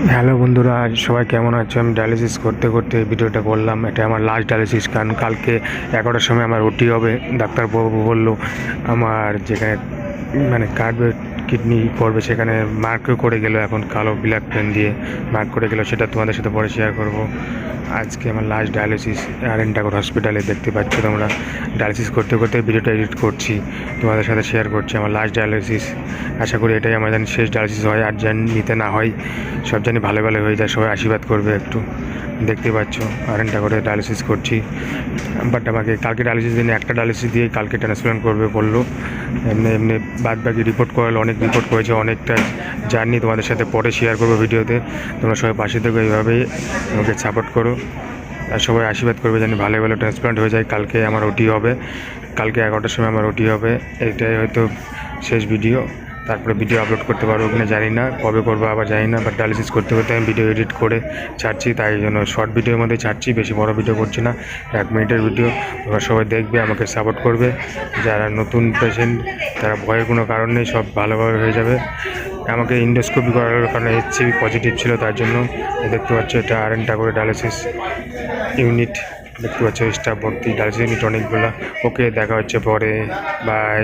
Hello বন্ধুরা, আজ সবাই কেমন আছো? আমি ডায়ালিসিস করতে করতে ভিডিওটা করলাম। এটা আমার লাস্ট ডায়ালিসিস, কারণ কালকে 11টার সময় আমার ওটি হবে। ডাক্তারবাবু বললো আমার যেখানে কাটবে, কিডনি করবে, সেখানে মার্কও করে গেল, এখন কালো ব্ল্যাক পেন দিয়ে মার্ক করে গেল। সেটা তোমাদের সাথে পরে শেয়ার করব। আজকে আমার লাস্ট ডায়ালিসিস আরএন ঠাকুর হসপিটালে। দেখতে পাচ্ছ তোমরা, ডায়ালিসিস করতে করতে ভিডিওটা এডিট করছি, তোমাদের সাথে শেয়ার করছি আমার লাস্ট ডায়ালিসিস। আশা করি এটাই আমার জানি শেষ ডায়ালিসিস হয়, আর জানি নিতে না হয়, সব জানি ভালো ভালো হয়ে যায়। সবাই আশীর্বাদ করবে একটু। দেখতে পাচ্ছ আরএন ঠাকুরে ডায়ালিসিস করছি, বাট আমাকে কালকে ডায়ালিসিস দিনে একটা ডায়ালিসিস দিয়ে কালকে ট্রান্সপ্লান্ট করবে বললো। এমনি এমনি বাদ বাকি রিপোর্ট করালো, অনেক রিপোর্ট করেছে, অনেকটা জার্নি তোমাদের সাথে পরে শেয়ার করবো ভিডিওতে। তোমরা সবাই পাশে থেকো, এইভাবেই আমাকে সাপোর্ট করো, আর সবাই আশীর্বাদ করবে যেন ভালো ভালো ট্রান্সপ্লান্ট হয়ে যায়। কালকে আমার ওটি হবে, কালকে 11টার সময় আমার ওটি হবে। এটাই হয়তো শেষ ভিডিও, তারপরে ভিডিও আপলোড করতে পারবো কিনা জানি না, কবে করবো আবার জানি না। বাট ডায়ালিসিস করতে করতে আমি ভিডিও এডিট করে ছাড়ছি, তাই জন্য শর্ট ভিডিওর মধ্যে ছাড়ছি, বেশি বড় ভিডিও করছি না, 1 মিনিটের ভিডিও। তোমরা সবাই দেখবে, আমাকে সাপোর্ট করবে। যারা নতুন পেশেন্ট তারা ভয়ের কোনো কারণ নেই, সব ভালোভাবে হয়ে যাবে। আমাকে ইন্ডোস্কোপি করার কারণে এইচসিভি পজিটিভ ছিল, তার জন্য। দেখতে পাচ্ছ এটা আরএন ঠাকুরের ডায়ালিসিস ইউনিট। দেখতে পাচ্ছ স্টাফ ভর্তি, ডায়ালিসিস ইউনিট অনেকগুলো। ওকে, দেখা হচ্ছে পরে, বাই।